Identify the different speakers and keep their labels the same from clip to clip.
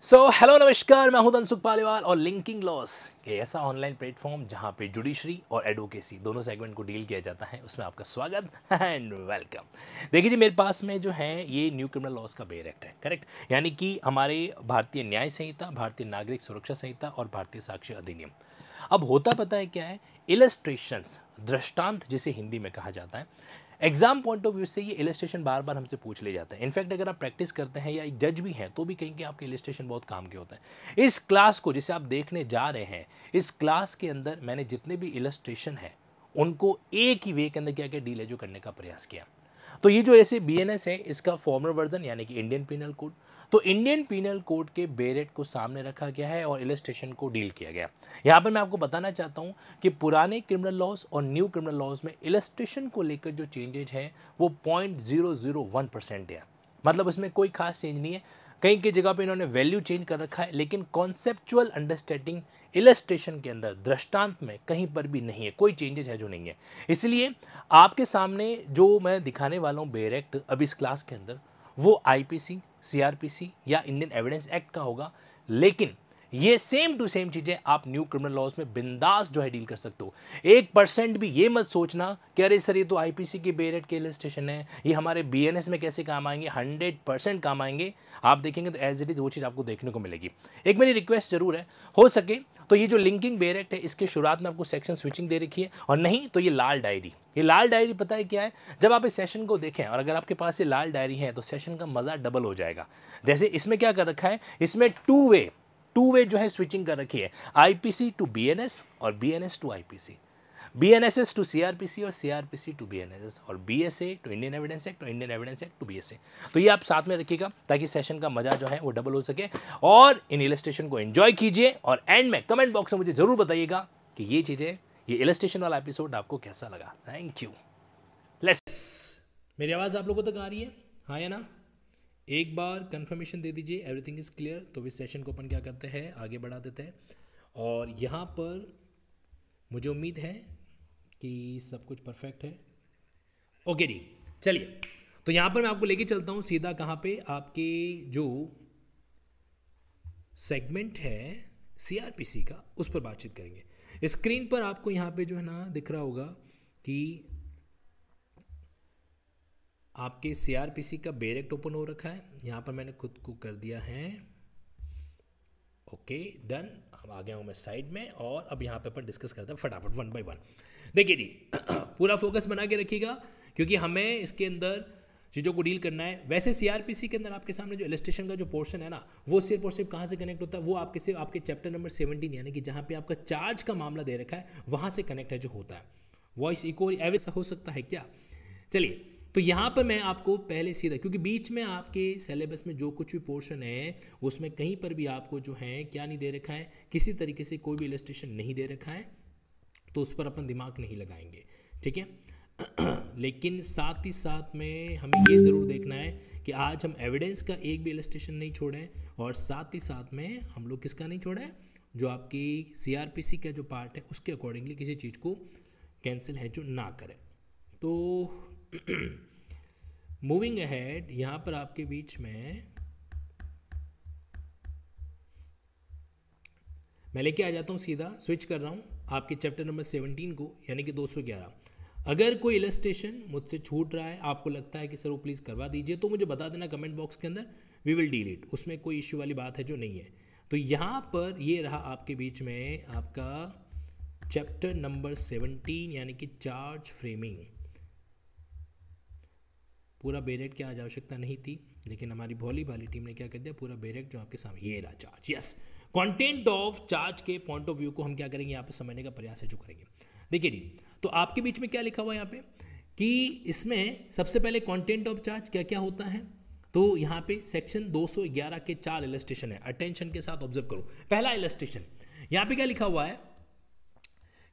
Speaker 1: Hello नमस्कार, मैं हूं धनसुख पालीवाल और लिंकिंग लॉस ये ऐसा ऑनलाइन प्लेटफॉर्म जहां पे जुडिशरी और एडवोकेसी दोनों सेगमेंट को डील किया जाता है, उसमें आपका स्वागत एंड वेलकम। देखिए जी, मेरे पास में जो है ये न्यू क्रिमिनल लॉस का बेयर एक्ट है, करेक्ट। यानी कि हमारे भारतीय न्याय संहिता, भारतीय नागरिक सुरक्षा संहिता और भारतीय साक्ष्य अधिनियम। अब होता पता है क्या है, इलस्ट्रेशंस, दृष्टांत जिसे हिंदी में कहा जाता है। एग्जाम पॉइंट ऑफ व्यू से ये इलस्ट्रेशन बार बार हमसे पूछ ले जाते हैं। इनफैक्ट अगर आप प्रैक्टिस करते हैं या एक जज भी हैं तो भी कहेंगे आपके इलस्ट्रेशन बहुत काम के होता है। इस क्लास को जिसे आप देखने जा रहे हैं, इस क्लास के अंदर मैंने जितने भी इलस्ट्रेशन हैं उनको एक ही वे के अंदर क्या क्या डील करने का प्रयास किया। तो ये जो ऐसे बीएनएस है, इसका फॉर्मल वर्जन यानी कि इंडियन पिनल कोड। तो इंडियन पिनल कोड के बेरेट को सामने रखा गया है और इलस्ट्रेशन को डील किया गया। यहाँ पर मैं आपको बताना चाहता हूँ कि पुराने क्रिमिनल लॉज और न्यू क्रिमिनल लॉज में इलस्ट्रेशन को लेकर जो चेंजेज है वो 0.001% है। मतलब उसमें कोई खास चेंज नहीं है। कहीं की जगह पे इन्होंने वैल्यू चेंज कर रखा है, लेकिन कॉन्सेप्चुअल अंडरस्टैंडिंग इलस्ट्रेशन के अंदर, दृष्टांत में कहीं पर भी नहीं है, कोई चेंजेस है जो नहीं है। इसलिए आपके सामने जो मैं दिखाने वाला हूँ बेयर एक्ट अब इस क्लास के अंदर, वो आईपीसी, सीआरपीसी या इंडियन एविडेंस एक्ट का होगा। लेकिन ये सेम टू सेम चीजें आप न्यू क्रिमिनल लॉज में बिंदास जो है डील कर सकते हो। 1% भी ये मत सोचना कि अरे सर ये तो आईपीसी के बेयर एक्ट के इलस्ट्रेशन है, ये हमारे बीएनएस में कैसे काम आएंगे। 100% काम आएंगे। आप देखेंगे तो एज इट इज वो चीज़ आपको देखने को मिलेगी। एक मेरी रिक्वेस्ट जरूर है, हो सके तो ये जो लिंकिंग बेयर एक्ट है इसके शुरुआत में आपको सेक्शन स्विचिंग दे रखी है, और नहीं तो ये लाल डायरी। ये लाल डायरी पता है क्या है, जब आप इस सेशन को देखें और अगर आपके पास ये लाल डायरी है तो सेशन का मजा डबल हो जाएगा। जैसे इसमें क्या कर रखा है, इसमें टू वे जो है स्विचिंग कर रखी है, आईपीसी टू बीएनएस और BNS to IPC, BNSS to CrPC और सीआरपीसी टू बीएनएसएस, और BSA to Indian Evidence Act और Indian Evidence Act to BSA. तो ये आप साथ में रखिएगा ताकि सेशन का मजा जो है वो डबल हो सके, और इन इलस्ट्रेशन को एंजॉय कीजिए। और एंड में कमेंट बॉक्स में मुझे जरूर बताइएगा कि ये चीजें, ये इलस्ट्रेशन वाला एपिसोड आपको कैसा लगा। Thank you. लेट्स, मेरी आवाज आप लोगों तक आ रही है, हाँ या ना? एक बार कंफर्मेशन दे दीजिए एवरीथिंग इज क्लियर। तो इस सेशन को अपन क्या करते हैं, आगे बढ़ा देते हैं। और यहाँ पर मुझे उम्मीद है कि सब कुछ परफेक्ट है। ओके जी, चलिए। तो यहाँ पर मैं आपको लेके चलता हूँ सीधा कहाँ पे, आपके जो सेगमेंट है सीआरपीसी का, उस पर बातचीत करेंगे। स्क्रीन पर आपको यहाँ पे जो है ना दिख रहा होगा कि आपके सीआरपीसी का बेयर एक्ट ओपन हो रखा है। यहाँ पर मैंने खुद को कर दिया है ओके, डन। अब आ गया हूँ मैं साइड में, और अब यहाँ पे अपन डिस्कस करते हैं फटाफट 1 बाय 1। देखिए जी, पूरा फोकस बना के रखिएगा क्योंकि हमें इसके अंदर चीज़ों को डील करना है। वैसे सीआरपीसी के अंदर आपके सामने जो इलस्ट्रेशन का जो पोर्शन है ना, वो सिर्फ और सिर्फ कहाँ से कनेक्ट होता है, वो आपके सिर्फ आपके चैप्टर नंबर 17 यानी कि जहाँ पे आपका चार्ज का मामला दे रखा है वहाँ से कनेक्ट है जो होता है। वॉइस इको एवरेज हो सकता है क्या? चलिए, तो यहाँ पर मैं आपको पहले सीधा, क्योंकि बीच में आपके सिलेबस में जो कुछ भी पोर्शन है उसमें कहीं पर भी आपको जो है क्या नहीं दे रखा है, किसी तरीके से कोई भी इलस्ट्रेशन नहीं दे रखा है, तो उस पर अपन दिमाग नहीं लगाएंगे, ठीक है। लेकिन साथ ही साथ में हमें ये ज़रूर देखना है कि आज हम एविडेंस का एक भी इलस्ट्रेशन नहीं छोड़ें, और साथ ही साथ में हम लोग किसका नहीं छोड़ें, जो आपकी सीआरपीसी का जो पार्ट है उसके अकॉर्डिंगली किसी चीज़ को कैंसिल है जो ना करें। तो मूविंग अहेड, यहाँ पर आपके बीच में मैं लेके आ जाता हूँ, सीधा स्विच कर रहा हूँ आपके चैप्टर नंबर 17 को, यानी कि 211। अगर कोई इलस्ट्रेशन मुझसे छूट रहा है, आपको लगता है कि सर वो प्लीज़ करवा दीजिए, तो मुझे बता देना कमेंट बॉक्स के अंदर, वी विल डील इट। उसमें कोई इश्यू वाली बात है जो नहीं है। तो यहाँ पर ये रहा आपके बीच में आपका चैप्टर नंबर 17 यानी कि चार्ज फ्रेमिंग। पूरा बेरेट की आज आवश्यकता नहीं थी, लेकिन हमारी भोली भाली टीम ने क्या कर दिया, पूरा बेरेट जो आपके सामने, ये रहा charge. Yes, content of charge के पॉइंट ऑफ व्यू को हम क्या करेंगे, यहाँ पे समझने का प्रयास है जो करेंगे। देखिए जी, तो आपके बीच में क्या लिखा हुआ है यहाँ पे कि इसमें सबसे पहले कंटेंट ऑफ चार्ज क्या क्या होता है। तो यहाँ पे सेक्शन 211 के 4 इलस्ट्रेशन है, अटेंशन के साथ ऑब्जर्व करो। पहला इलस्ट्रेशन, यहाँ पे क्या लिखा हुआ है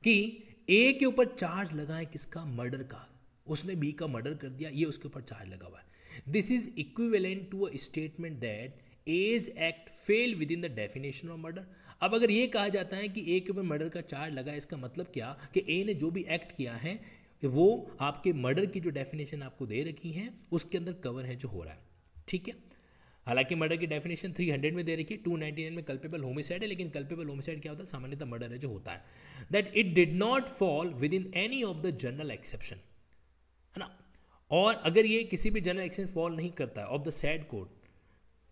Speaker 1: कि ए के ऊपर चार्ज लगाएं किसका, मर्डर का। उसने बी का मर्डर कर दिया, ये उसके ऊपर चार्ज लगा हुआ है। This is equivalent to a statement that as act fell within the definition of murder. अब अगर ये कहा जाता है कि ए के ऊपर मर्डर का चार्ज लगा, इसका मतलब क्या कि ए ने जो भी एक्ट किया है वो आपके मर्डर की जो डेफिनेशन आपको दे रखी है उसके अंदर कवर है जो हो रहा है, ठीक है। हालांकि मर्डर की डेफिनेशन 300 में दे रखी है, 299 में कल्पेबल होमिसाइड है, लेकिन कल्पेबल होमिसाइड क्या होता है, सामान्यतः मर्डर है जो होता है, that it did not fall with in any of the general exception, है ना। और अगर ये किसी भी जनरल एक्सेप्शन फॉल नहीं करता है ऑफ द सैड कोड,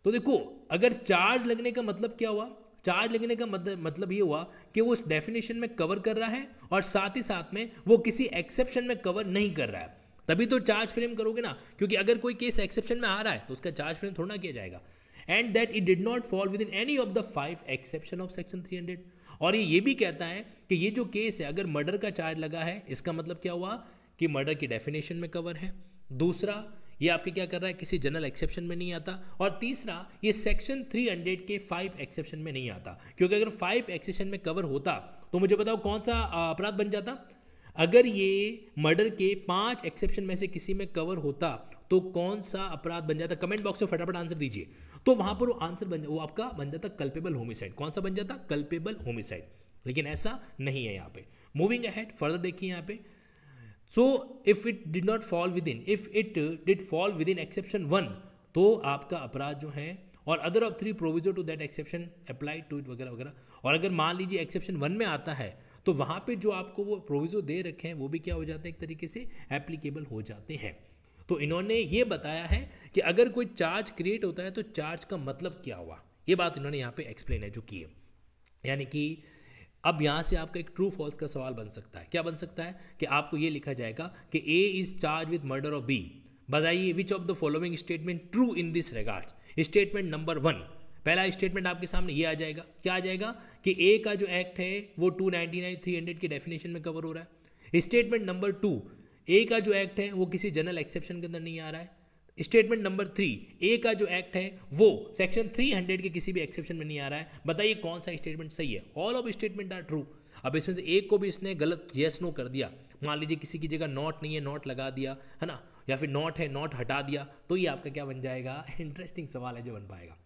Speaker 1: तो देखो अगर चार्ज लगने का मतलब क्या हुआ, चार्ज लगने का मतलब ये हुआ कि वो उस डेफिनेशन में कवर कर रहा है और साथ ही साथ में वो किसी एक्सेप्शन में कवर नहीं कर रहा है, तभी तो चार्ज फ्रेम करोगे ना, क्योंकि अगर कोई केस एक्सेप्शन में आ रहा है तो उसका चार्ज फ्रेम थोड़ा ना किया जाएगा। And that it did not fall with in any of the 5 exception of section 300। और ये भी कहता है कि ये जो केस है अगर मर्डर का चार्ज लगा है, इसका मतलब क्या हुआ कि मर्डर की डेफिनेशन में कवर है। दूसरा, ये आपके क्या कर रहा है, किसी जनरल एक्सेप्शन में नहीं आता। और तीसरा, ये सेक्शन 300 के 5 एक्सेप्शन में नहीं आता, क्योंकि अगर 5 एक्सेप्शन में कवर होता तो मुझे बताओ कौन सा अपराध बन जाता। अगर ये मर्डर के 5 एक्सेप्शन में से किसी में कवर होता तो कौन सा अपराध बन जाता, कमेंट बॉक्स में फटाफट आंसर दीजिए। तो वहां पर वो आंसर वो आपका बन जाता कल्पेबल होमिसाइड। कौन सा बन जाता, कल्पेबल होमिसाइड। लेकिन ऐसा नहीं है यहाँ पे। मूविंग अहेड फर्दर देखिए यहाँ पे, so if it did not fall within, if it did fall within exception 1, तो आपका अपराध जो है और other of 3 proviso to that exception apply to it वगैरह वगैरह। और अगर मान लीजिए एक्सेप्शन 1 में आता है तो वहाँ पे जो आपको वो प्रोविजो दे रखे हैं वो भी क्या हो जाते हैं, एक तरीके से एप्लीकेबल हो जाते हैं। तो इन्होंने ये बताया है कि अगर कोई चार्ज क्रिएट होता है तो चार्ज का मतलब क्या हुआ, ये बात इन्होंने यहाँ पे एक्सप्लेन है जो की है। यानी कि अब यहाँ से आपका एक ट्रू फॉल्स का सवाल बन सकता है। क्या बन सकता है कि आपको ये लिखा जाएगा कि A is charge with murder of B, बताइए which of the following statement true in this regards. Statement number 1, पहला स्टेटमेंट आपके सामने ये आ जाएगा, क्या आ जाएगा कि ए का जो एक्ट है वो 299 300 की डेफिनेशन में कवर हो रहा है। स्टेटमेंट नंबर 2, ए का जो एक्ट है वो किसी जनरल एक्सेप्शन के अंदर नहीं आ रहा है। स्टेटमेंट नंबर 3, ए का जो एक्ट है वो सेक्शन 300 के किसी भी एक्सेप्शन में नहीं आ रहा है। बताइए कौन सा स्टेटमेंट सही है। All of statement are true. अब इसमें से एक को भी इसने गलत येस नो कर दिया, मान लीजिए किसी की जगह नॉट नहीं है नॉट लगा दिया, है ना, या फिर नॉट है नॉट हटा दिया, तो ये आपका क्या बन जाएगा, इंटरेस्टिंग सवाल है जो बन पाएगा।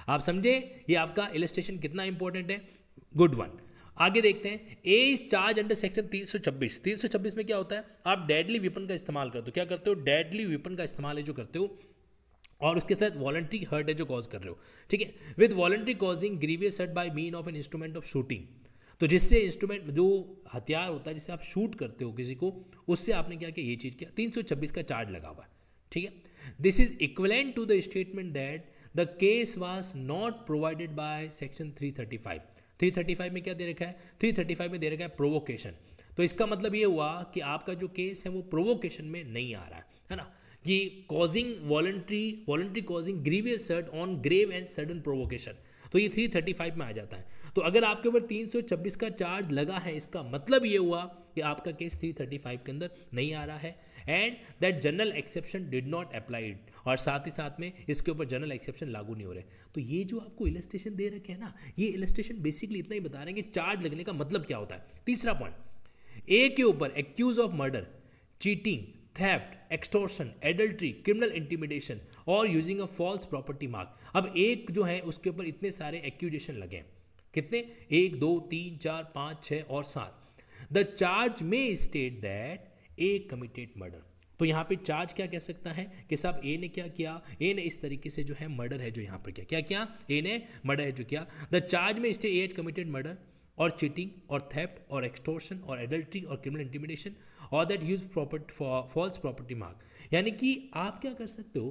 Speaker 1: आप समझे ये आपका इलस्ट्रेशन कितना इंपॉर्टेंट है, गुड वन। आगे देखते हैं, ए इज चार्ज अंडर सेक्शन 326। 326 में क्या होता है, आप डेडली वेपन का इस्तेमाल करते हो। क्या करते हो, डेडली वेपन का इस्तेमाल है जो करते हो, और उसके साथ वॉलंटरी हर्ट है जो कॉज कर रहे हो, ठीक है, with voluntary causing grievous hurt by mean of an instrument of shooting. तो जिससे इंस्ट्रूमेंट जो हथियार होता है जिससे आप शूट करते हो किसी को, उससे आपने क्या किया, ये चीज़ किया, 326 का चार्ज लगा हुआ है, ठीक है। This is equivalent to the statement that the case was not provided by section 335। 335 में क्या दे रखा है, 335 में दे रखा है प्रोवोकेशन। तो इसका मतलब ये हुआ कि आपका जो केस है वो प्रोवोकेशन में नहीं आ रहा है ना, कि causing voluntary causing grievous hurt on grave and sudden provocation, तो ये 335 में आ जाता है। तो अगर आपके ऊपर 326 का चार्ज लगा है, इसका मतलब ये हुआ कि आपका केस 335 के अंदर नहीं आ रहा है, and that general exception did not applied, और साथ ही साथ में इसके ऊपर जनरल एक्सेप्शन लागू नहीं हो रहे। तो ये जो आपको इलस्ट्रेशन दे रखे हैं ना, ये इलस्ट्रेशन बेसिकली इतना ही बता रहे हैं कि चार्ज लगने का मतलब क्या होता है। तीसरा पॉइंट, ए के ऊपर accuse of murder, cheating, theft, extortion, adultery, criminal intimidation और using a false property mark. अब एक जो है उसके ऊपर इतने सारे एक्यूजेशन लगे हैं, कितने, 1 2 3 4 5 6 और 7। द चार्ज में state that A committed murder. तो यहाँ पे चार्ज क्या कह सकता है कि साहब ए ने क्या किया, ए ने इस तरीके से जो है मर्डर है जो यहाँ पर क्या किया, ए ने मर्डर है जो किया। द चार्ज में state A has committed murder और चीटिंग और थेफ्ट और एक्सटॉर्शन और एडल्ट्री और क्रिमिनल इंटिमिडेशन और that use false property mark. यानी कि आप क्या कर सकते हो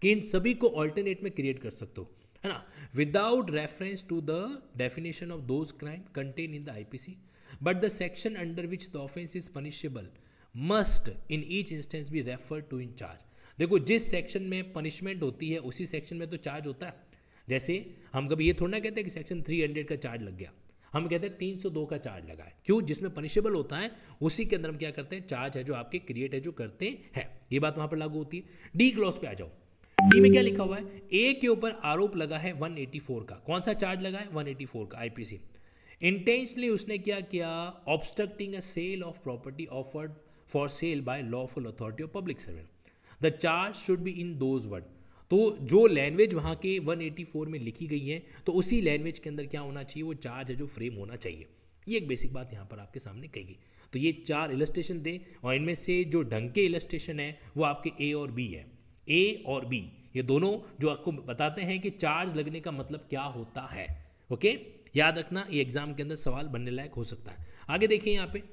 Speaker 1: कि इन सभी को ऑल्टरनेट में क्रिएट कर सकते हो, है ना, without reference to the definition of those crime contain in the IPC, but the section under which the offence is punishable must in each instance be refer to in charge. देखो जिस section में punishment होती है उसी section में तो charge होता है। जैसे हम कभी ये थोड़ा ना कहते हैं कि सेक्शन 300 का चार्ज लग गया, हम कहते हैं 302 का चार्ज लगा है। क्यों, जिसमें पनिशेबल होता है उसी के अंदर हम क्या करते हैं, चार्ज है जो आपके क्रिएट है जो करते हैं, ये बात वहां पर लागू होती है। डी क्लॉज पे आ जाओ, डी में क्या लिखा हुआ है, ए के ऊपर आरोप लगा है 184 का। कौन सा चार्ज लगा है, 184 का आईपीसी। इंटेंशनली उसने क्या किया, obstructing a sale of property offered for sale by lawful authority of public servant. The charge should be in those word. तो जो लैंग्वेज वहाँ के 184 में लिखी गई है तो उसी लैंग्वेज के अंदर क्या होना चाहिए, वो चार्ज है जो फ्रेम होना चाहिए। ये एक बेसिक बात यहाँ पर आपके सामने कही गई। तो ये 4 इलस्ट्रेशन दे और इनमें से जो ढंग के इलस्ट्रेशन है वो आपके ए और बी है, ए और बी ये दोनों जो आपको बताते हैं कि चार्ज लगने का मतलब क्या होता है। ओके, याद रखना, ये एग्जाम के अंदर सवाल बनने लायक हो सकता है। आगे देखिए यहाँ पे,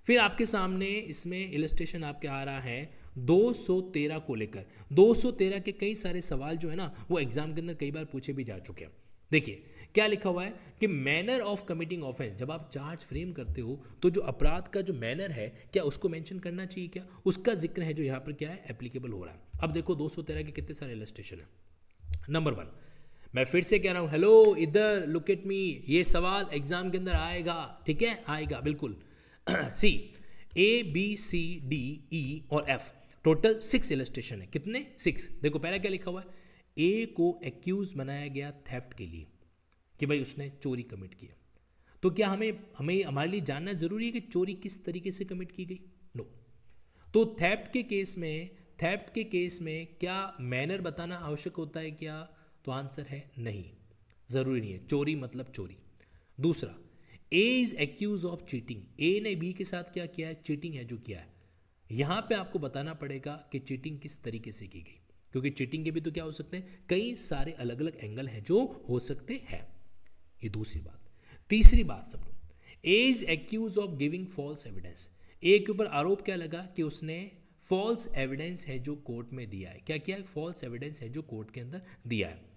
Speaker 1: फिर आपके सामने इसमें इलस्ट्रेशन आपके आ रहा है 213 को लेकर। 213 के कई सारे सवाल जो है ना वो एग्जाम के अंदर कई बार पूछे भी जा चुके हैं। देखिए क्या लिखा हुआ है कि मैनर ऑफ कमिटिंग ऑफेंस, जब आप चार्ज फ्रेम करते हो तो जो अपराध का जो मैनर है क्या उसको मेंशन करना चाहिए, क्या उसका जिक्र है जो यहाँ पर क्या है एप्लीकेबल हो रहा है। अब देखो 213 के कितने सारे इलस्ट्रेशन है। नंबर 1, मैं फिर से कह रहा हूँ, हेलो इधर लुक एट मी, ये सवाल एग्जाम के अंदर आएगा, ठीक है, आएगा बिल्कुल। सी A B C D E और एफ, टोटल 6 इलस्ट्रेशन है। कितने? 6। देखो पहला क्या लिखा हुआ है, ए को एक्यूज बनाया गया थेफ्ट के लिए कि भाई उसने चोरी कमिट किया। तो क्या हमें हमारे लिए जानना जरूरी है कि चोरी किस तरीके से कमिट की गई? नो। तो थेफ्ट के केस में क्या मैनर बताना आवश्यक होता है क्या? तो आंसर है नहीं, जरूरी नहीं है। चोरी मतलब चोरी। दूसरा, ए इज एक्यूज ऑफ चीटिंग, ए ने बी के साथ क्या किया है? चीटिंग है जो किया है। यहां पे आपको बताना पड़ेगा कि चीटिंग किस तरीके से की गई, क्योंकि चीटिंग के भी तो क्या हो सकते हैं, कई सारे अलग अलग एंगल हैं जो हो सकते हैं। ये दूसरी बात। तीसरी बात समझो, A is accuse of giving false evidence, A के ऊपर आरोप क्या लगा कि उसने फॉल्स एविडेंस है जो कोर्ट में दिया है। क्या किया है? फॉल्स एविडेंस है जो कोर्ट के अंदर दिया है।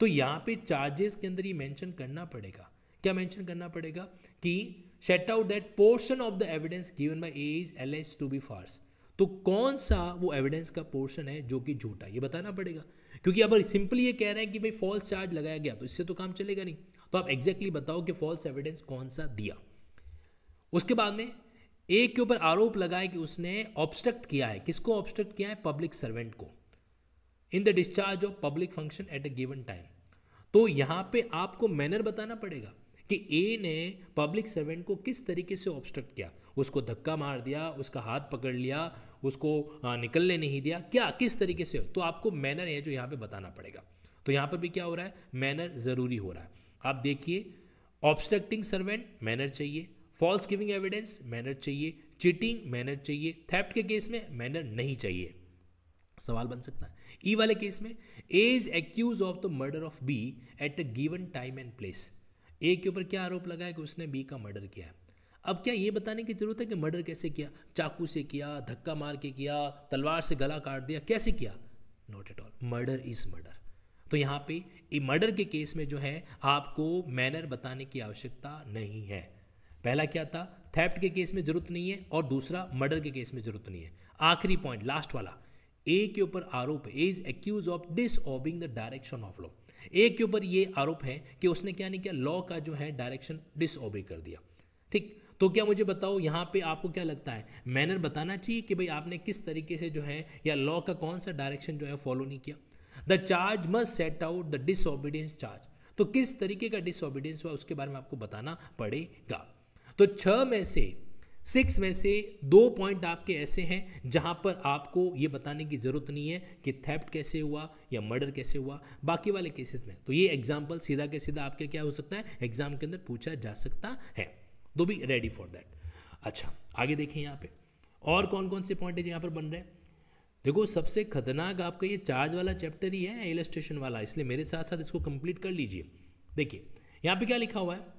Speaker 1: तो यहां पे चार्जेस के अंदर ये मेंशन करना पड़ेगा, क्या मेंशन करना पड़ेगा कि set out that portion of the evidence given by A is alleged to be false. तो कौन सा वो एविडेंस का पोर्शन है जो कि झूठा, ये बताना पड़ेगा। क्योंकि अब सिंपली ये कह रहे हैं कि भाई फॉल्स चार्ज लगाया गया तो इससे तो काम चलेगा नहीं। तो आप एग्जैक्टली बताओ कि फॉल्स एविडेंस कौन सा दिया। उसके बाद में ए के ऊपर आरोप लगाए कि उसने ऑब्स्ट्रक्ट किया है। किसको ऑब्स्ट्रक्ट किया है? पब्लिक सर्वेंट को, in the discharge of public function at a given time. तो यहां पे आपको मैनर बताना पड़ेगा कि ए ने पब्लिक सर्वेंट को किस तरीके से ऑब्स्ट्रक्ट किया। उसको धक्का मार दिया, उसका हाथ पकड़ लिया, उसको निकलने नहीं दिया, क्या किस तरीके से? तो आपको मैनर है जो यहाँ पे बताना पड़ेगा। तो यहाँ पर भी क्या हो रहा है, मैनर जरूरी हो रहा है। आप देखिए, ऑब्स्ट्रक्टिंग सर्वेंट मैनर चाहिए, फॉल्स गिविंग एविडेंस मैनर चाहिए, चीटिंग मैनर चाहिए, थेफ्ट के केस में मैनर नहीं चाहिए। सवाल बन सकता है। ई वाले केस में A is accuse of the murder of B at a given time and place. A के ऊपर क्या आरोप लगाया कि उसने बी का मर्डर किया है। अब क्या ये बताने की जरूरत है कि मर्डर कैसे किया? चाकू से किया, धक्का मार के किया, तलवार से गला काट दिया, कैसे किया? Not at all, murder is murder. तो यहाँ पे मर्डर के केस में जो है आपको मैनर बताने की आवश्यकता नहीं है। पहला क्या था, थेफ्ट के केस में जरूरत नहीं है, और दूसरा मर्डर के केस में जरूरत नहीं है। आखिरी पॉइंट लास्ट वाला, ए के ऊपर आरोप है, A is accuse of disobeying the direction of law. A के ऊपर ये आरोप है कि उसने क्या नहीं किया, लॉ का जो है डायरेक्शन डिसओबे कर दिया। ठीक, तो क्या मुझे बताओ यहाँ पे आपको क्या लगता है, मैनर बताना चाहिए कि भाई आपने किस तरीके से जो है, या लॉ का कौन सा डायरेक्शन जो है फॉलो नहीं किया। The charge must set out the disobedience charge. तो किस तरीके का डिसओबीडियंस हुआ उसके बारे में आपको बताना पड़ेगा। तो 6 में से 2 पॉइंट आपके ऐसे हैं जहां पर आपको ये बताने की जरूरत नहीं है कि थेफ्ट कैसे हुआ या मर्डर कैसे हुआ। बाकी वाले केसेस में तो ये एग्जाम्पल सीधा के सीधा आपके क्या हो सकता है, एग्जाम के अंदर पूछा जा सकता है। तो बी रेडी फॉर दैट। अच्छा आगे देखें यहाँ पे और कौन कौन से पॉइंट है यहाँ पर बन रहे हैं। देखो सबसे खतरनाक आपका ये चार्ज वाला चैप्टर ही है, इलस्ट्रेशन वाला, इसलिए मेरे साथ साथ इसको कंप्लीट कर लीजिए। देखिए यहाँ पे क्या लिखा हुआ है,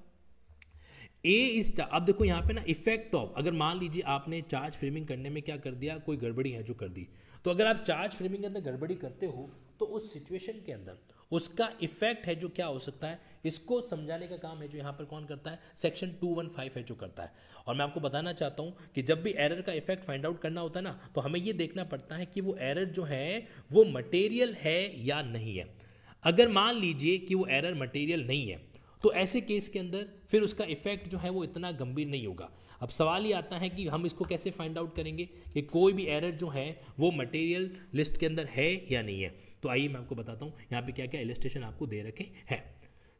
Speaker 1: ए इज, अब देखो यहाँ पे ना इफेक्ट ऑफ, अगर मान लीजिए आपने चार्ज फ्रेमिंग करने में क्या कर दिया, कोई गड़बड़ी है जो कर दी, तो अगर आप चार्ज फ्रेमिंग के अंदर गड़बड़ी करते हो तो उस सिचुएशन के अंदर उसका इफेक्ट है जो क्या हो सकता है, इसको समझाने का काम है जो यहाँ पर कौन करता है, सेक्शन 215 है जो करता है। और मैं आपको बताना चाहता हूँ कि जब भी एरर का इफेक्ट फाइंड आउट करना होता है ना, तो हमें ये देखना पड़ता है कि वो एरर जो है वो मटेरियल है या नहीं है। अगर मान लीजिए कि वो एरर मटेरियल नहीं है तो ऐसे केस के अंदर फिर उसका इफेक्ट जो है वो इतना गंभीर नहीं होगा। अब सवाल ये आता है कि हम इसको कैसे फाइंड आउट करेंगे कि कोई भी एरर जो है वो मटेरियल लिस्ट के अंदर है या नहीं है। तो आइए मैं आपको बताता हूँ यहाँ पे क्या क्या इलस्ट्रेशन आपको दे रखे हैं।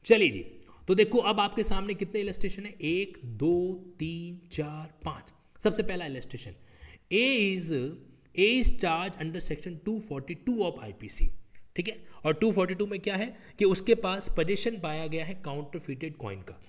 Speaker 1: चलिए जी, तो देखो अब आपके सामने कितने इलस्ट्रेशन है, 1 2 3 4 5। सबसे पहला illustration, A is charge under section 242 of IPC, ठीक है। और 242 में क्या है कि उसके पास पोजीशन पाया गया है काउंटरफिटेड कॉइन का,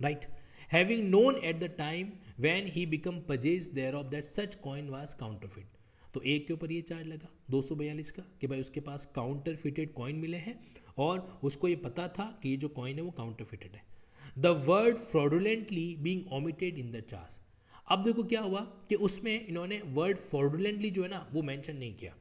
Speaker 1: right, having known at the time when he become purchase thereof that such coin was counterfeit. तो ए के ऊपर ये चार्ज लगा 242 का कि भाई उसके पास काउंटर फिटेड कॉइन मिले हैं और उसको ये पता था कि ये जो कॉइन है वो काउंटर फिटेड है। The word fraudulently being omitted in the charge. अब देखो क्या हुआ कि उसमें इन्होंने वर्ड फ्रॉडुलेंटली जो है ना वो मेंशन नहीं किया।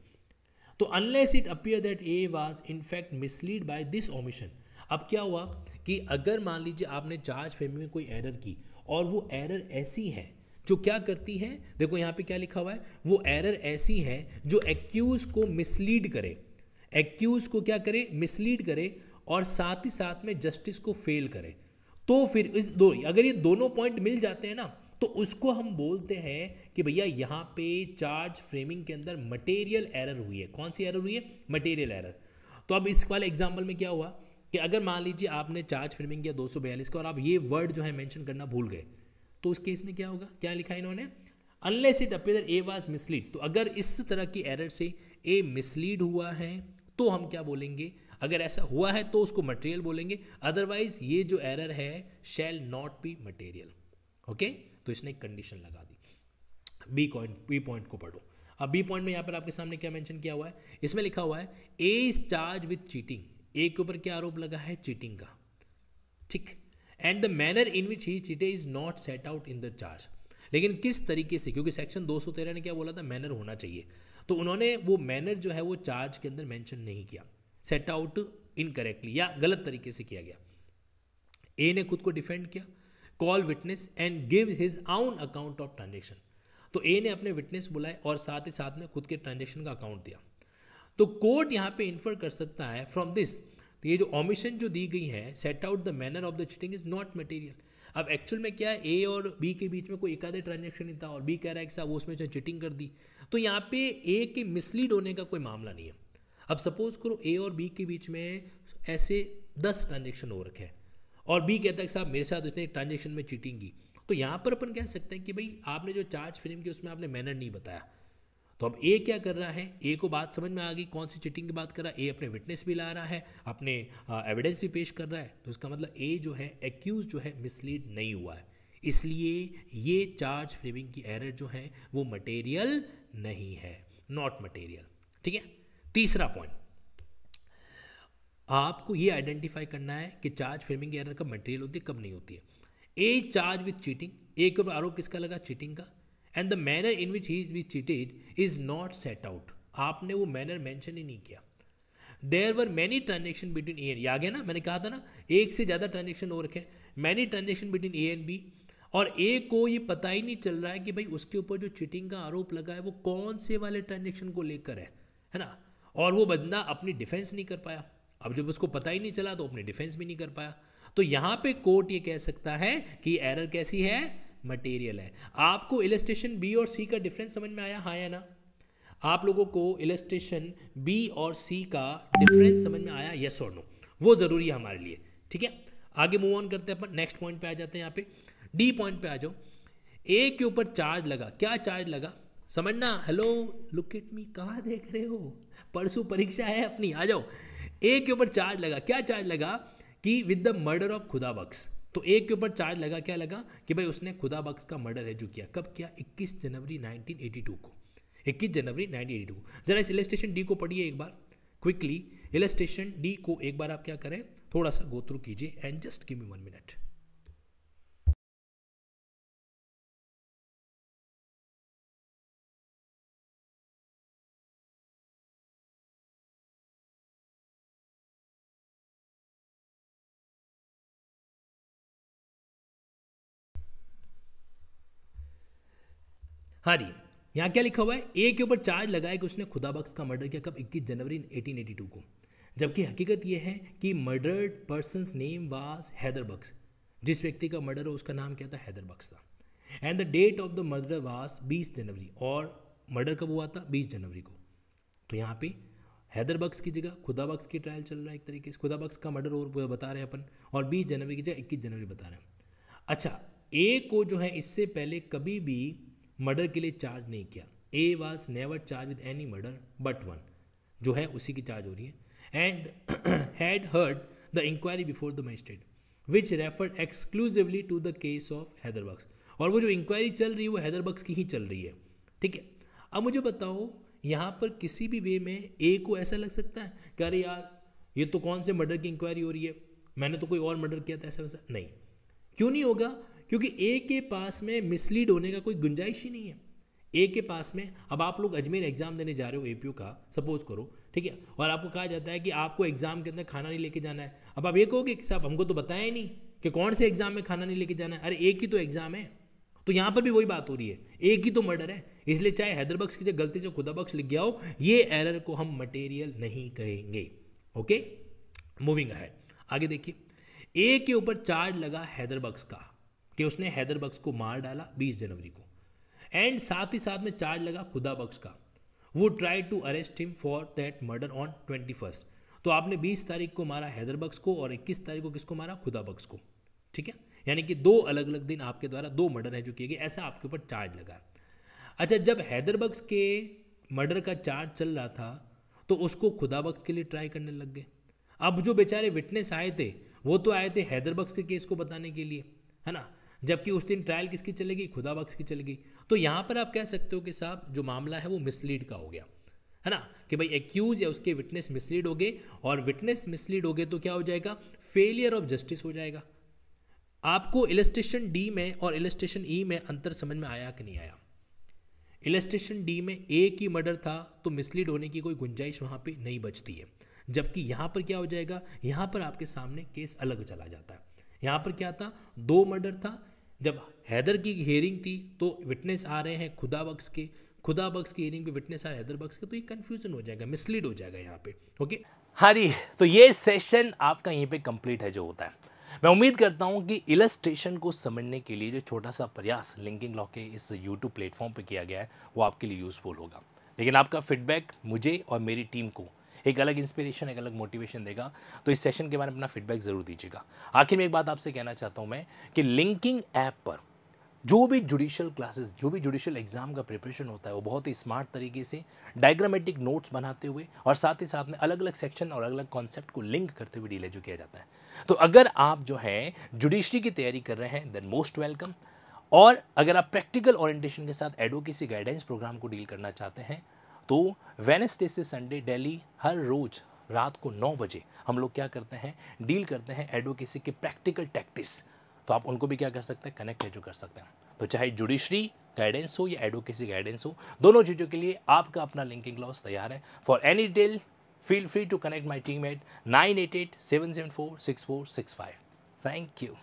Speaker 1: तो unless it appear that A was in fact misled by this omission. अब क्या हुआ कि अगर मान लीजिए आपने चार्ज फ्रेमिंग में कोई एरर की और वो एरर ऐसी है जो क्या करती है, देखो यहाँ पे क्या लिखा हुआ है, वो एरर ऐसी है जो एक्यूज को मिसलीड करे, एक्यूज को क्या करे, मिसलीड करे और साथ ही साथ में जस्टिस को फेल करे। तो फिर इस दो अगर ये दोनों पॉइंट मिल जाते हैं ना तो उसको हम बोलते हैं कि भैया यहाँ पे चार्ज फ्रेमिंग के अंदर मटेरियल एरर हुई है। कौन सी एरर हुई है? Material error. तो अब इस वाले एग्जांपल में क्या हुआ कि अगर मान लीजिए आपने चार्ज फ्रेमिंग किया 242 का और आप ये वर्ड जो है मेंशन करना भूल गए, तो उस केस में क्या होगा? क्या लिखा है इन्होंने? Unless it appear A was mislead. तो अगर इस तरह की एरर से ए मिसलीड हुआ है तो हम क्या बोलेंगे? अगर ऐसा हुआ है तो उसको मटेरियल बोलेंगे, अदरवाइज ये जो एरर है shall not be material. Okay, तो इसने एक कंडीशन लगा दी। बी पॉइंट को पढ़ो। अब बी पॉइंट में यहाँ पर आपके सामने क्या मेंशन किया हुआ है? इसमें लिखा हुआ है A is charge with cheating. A के ऊपर क्या आरोप लगा है? चीटिंग का। ठीक। And the manner in which he cheated is not set out in the charge. लेकिन किस तरीके से, क्योंकि सेक्शन 213 ने क्या बोला था? मैनर होना चाहिए। तो उन्होंने वो मैनर जो है वो चार्ज के अंदर मेंशन नहीं किया, सेट आउट इनकरेक्टली या गलत तरीके से किया गया। ए ने खुद को डिफेंड किया, call witness and give his own account of transaction. तो ए ने अपने विटनेस बुलाए और साथ ही साथ में खुद के ट्रांजेक्शन का अकाउंट दिया। तो कोर्ट यहाँ पे इन्फर कर सकता है फ्रॉम दिस, ये जो ओमिशन जो दी गई है, set out the manner of the cheating is not material. अब एक्चुअल में क्या है, ए और बी के बीच में कोई एक आधे ट्रांजेक्शन ही था और बी कह रहा है कि साहब वो उसमें चीटिंग कर दी, तो यहाँ पे ए के मिसलीड होने का कोई मामला नहीं है। अब सपोज करो ए और बी के बीच में ऐसे 10 ट्रांजेक्शन हो रखे हैं और बी कहता है कि साहब मेरे साथ उसने ट्रांजेक्शन में चीटिंग की, तो यहाँ पर अपन कह सकते हैं कि भाई आपने जो चार्ज फ्रेम की उसमें आपने मैनर नहीं बताया। तो अब ए क्या कर रहा है? ए को बात समझ में आ गई कौन सी चीटिंग की बात कर रहा है। ए अपने विटनेस भी ला रहा है, अपने एविडेंस भी पेश कर रहा है, तो इसका मतलब ए जो है, एक्यूज जो है, मिसलीड नहीं हुआ है। इसलिए ये चार्ज फ्रेमिंग की एरर जो है वो मटेरियल नहीं है, नॉट मटेरियल। ठीक है। तीसरा पॉइंट, आपको ये आइडेंटिफाई करना है कि चार्ज फ्रेमिंग की एरर कब मटेरियल होती है, कब नहीं होती है। A charge with cheating, A के ऊपर आरोप किसका लगा? चीटिंग का। And the manner in which he is cheated is not set out, आपने वो मैनर मेंशन ही नहीं किया। There were many transaction between A and B, आ गया ना, मैंने कहा था ना एक से ज़्यादा ट्रांजेक्शन हो रखे हैं, many transaction between A and B, और ए को ये पता ही नहीं चल रहा है कि भाई उसके ऊपर जो चीटिंग का आरोप लगा है वो कौन से वाले ट्रांजेक्शन को लेकर है ना। और वो बंदा अपनी डिफेंस नहीं कर पाया। अब जब उसको पता ही नहीं चला तो अपनी डिफेंस भी नहीं कर पाया। तो यहाँ पे कोर्ट ये कह सकता है कि एरर कैसी है? मटेरियल है। आपको इलस्ट्रेशन बी और सी का डिफरेंस समझ में आया, हाँ या ना? आप लोगों को इलस्ट्रेशन बी और सी का डिफरेंस समझ में आया, यस और नो? वो जरूरी है हमारे लिए। ठीक है, आगे मूव ऑन करते हैं अपन, नेक्स्ट पॉइंट पे आ जाते हैं। यहाँ पे डी पॉइंट पे आ जाओ। ए के ऊपर चार्ज लगा, क्या चार्ज लगा समझना? हेलो, लुक एट मी, कहाँ देख रहे हो? परसों परीक्षा है अपनी, आ जाओ। ए के ऊपर चार्ज लगा, क्या चार्ज लगा? कि विद द मर्डर ऑफ खुदा बख्श। तो ए के ऊपर चार्ज लगा, क्या लगा? कि भाई उसने खुदा बख्श का मर्डर है जो किया। कब किया? 21 जनवरी 1982 को। 21 जनवरी 1982। जरा इस इलस्ट्रेशन डी को पढ़िए एक बार क्विकली। इलस्ट्रेशन डी को एक बार आप क्या करें, थोड़ा सा गो थ्रू कीजिए and just give me 1 minute. हाँ जी, यहाँ क्या लिखा हुआ है? ए के ऊपर चार्ज लगाया कि उसने खुदा बख्श का मर्डर किया। कब? 21 जनवरी 1882 को। जबकि हकीकत यह है कि murdered persons name was Haidar Bakhsh. जिस व्यक्ति का मर्डर हो उसका नाम क्या था? हैदर बख्श था। And the date of the murder was 20 January. और मर्डर कब हुआ था? 20 जनवरी को। तो यहाँ पे हैदर बख्श की जगह खुदा बख्श की ट्रायल चल रहा है एक तरीके से। खुदा बख्श का मर्डर और बता रहे हैं अपन, और 20 जनवरी की जगह 21 जनवरी बता रहे हैं। अच्छा, ए को जो है इससे पहले कभी भी मर्डर के लिए चार्ज नहीं किया। A was never charge with any murder but one, जो है उसी की चार्ज हो रही है। And had heard the inquiry before the magistrate which referred exclusively to the case of Haidar Bakhsh. और वो जो इंक्वायरी चल रही है वो हैदर बख्श की ही चल रही है। ठीक है। अब मुझे बताओ यहाँ पर किसी भी वे में ए को ऐसा लग सकता है कि अरे यार ये तो कौन से मर्डर की इंक्वायरी हो रही है, मैंने तो कोई और मर्डर किया था, ऐसा वैसा नहीं। क्यों नहीं होगा? क्योंकि ए के पास में मिसलीड होने का कोई गुंजाइश ही नहीं है। ए के पास में, अब आप लोग अजमेर एग्जाम देने जा रहे हो एपीयू का, सपोज करो, ठीक है, और आपको कहा जाता है कि आपको एग्जाम के अंदर खाना नहीं लेके जाना है। अब आप ये कहोगे कि साहब हमको तो बताया ही नहीं कि कौन से एग्जाम में खाना नहीं लेके जाना है। अरे एक ही तो एग्जाम है। तो यहाँ पर भी वही बात हो रही है, एक ही तो मर्डर है, इसलिए चाहे हैदरबख्श की जगह गलती से खुदाबख्श लिख गया हो, ये एरर को हम मटेरियल नहीं कहेंगे। ओके, मूविंग अहेड, आगे देखिए। ए के ऊपर चार्ज लगा हैदरबख्श का कि उसने हैदरबख्श को मार डाला 20 जनवरी को, एंड साथ ही साथ में चार्ज लगा खुदाबख्श का, वो try to arrest him for that murder on 21। तो आपने 20 तारीख को मारा हैदरबख्श को और 21 तारीख को किसको मारा? खुदाबख्श को, ठीक है। यानी कि 2 अलग अलग दिन आपके द्वारा 2 मर्डर है जो किए गए, ऐसा आपके ऊपर चार्ज लगा। अच्छा, जब हैदरबख्श के मर्डर का चार्ज चल रहा था तो उसको खुदाबख्श के लिए ट्राई करने लग गए। अब जो बेचारे विटनेस आए थे वो तो आए थे हैदरबख्श के केस को बताने के लिए, है ना, जबकि उस दिन ट्रायल किसकी चलेगी? खुदाबख्श की चलेगी। तो यहाँ पर आप कह सकते हो कि साहब जो मामला है वो मिसलीड का हो गया, है ना, कि भाई एक्यूज या उसके विटनेस मिसलीड हो गए, और विटनेस मिसलीड हो गए तो क्या हो जाएगा? फेलियर ऑफ जस्टिस हो जाएगा। आपको इलस्ट्रेशन डी में और इलस्ट्रेशन ई में अंतर समझ में आया कि नहीं आया? इलस्ट्रेशन डी में ए की मर्डर था तो मिसलीड होने की कोई गुंजाइश वहाँ पे नहीं बचती है, जबकि यहाँ पर क्या हो जाएगा? यहाँ पर आपके सामने केस अलग चला जाता है। यहाँ पर क्या था? 2 मर्डर था। जब हैदर की हियरिंग थी तो विटनेस आ रहे हैं खुदाबख्श के, खुदाबख्श की हियरिंग पे विटनेस आ रहे हैं हैदरबख्श के, तो ये कन्फ्यूजन हो जाएगा, मिसलीड हो जाएगा यहाँ पे। ओके, हाँ जी, तो ये सेशन आपका यहीं पे कंप्लीट है जो होता है। मैं उम्मीद करता हूँ कि इलस्ट्रेशन को समझने के लिए जो छोटा सा प्रयास लिंकिंग लॉ के इस यूट्यूब प्लेटफॉर्म पे किया गया है वो आपके लिए यूज़फुल होगा। लेकिन आपका फीडबैक मुझे और मेरी टीम को एक अलग इंस्पिरेशन, एक अलग मोटिवेशन देगा, तो इस सेशन के बारे में अपना फीडबैक ज़रूर दीजिएगा। आखिर में एक बात आपसे कहना चाहता हूँ मैं कि लिंकिंग ऐप पर जो भी जुडिशियल क्लासेस, जो भी जुडिशियल एग्जाम का प्रिपरेशन होता है वो बहुत ही स्मार्ट तरीके से डायग्रामेटिक नोट्स बनाते हुए और साथ ही साथ में अलग अलग सेक्शन और अलग अलग कॉन्सेप्ट को लिंक करते हुए डील किया जाता है। तो अगर आप जो है जुडिशरी की तैयारी कर रहे हैं देन मोस्ट वेलकम, और अगर आप प्रैक्टिकल ओरिएंटेशन के साथ एडवोकेसी गाइडेंस प्रोग्राम को डील करना चाहते हैं तो वेडनेसडे से संडे डेली हर रोज रात को 9 बजे हम लोग क्या करते हैं? डील करते हैं एडवोकेसी के प्रैक्टिकल टैक्टिक्स। तो आप उनको भी क्या कर सकते हैं? कनेक्ट जो कर सकते हैं। तो चाहे जुडिशरी गाइडेंस हो या एडवोकेसी गाइडेंस हो, दोनों चीज़ों के लिए आपका अपना लिंकिंग लॉस तैयार है। For any detail feel free to connect my team at 988-774-6465। Thank you.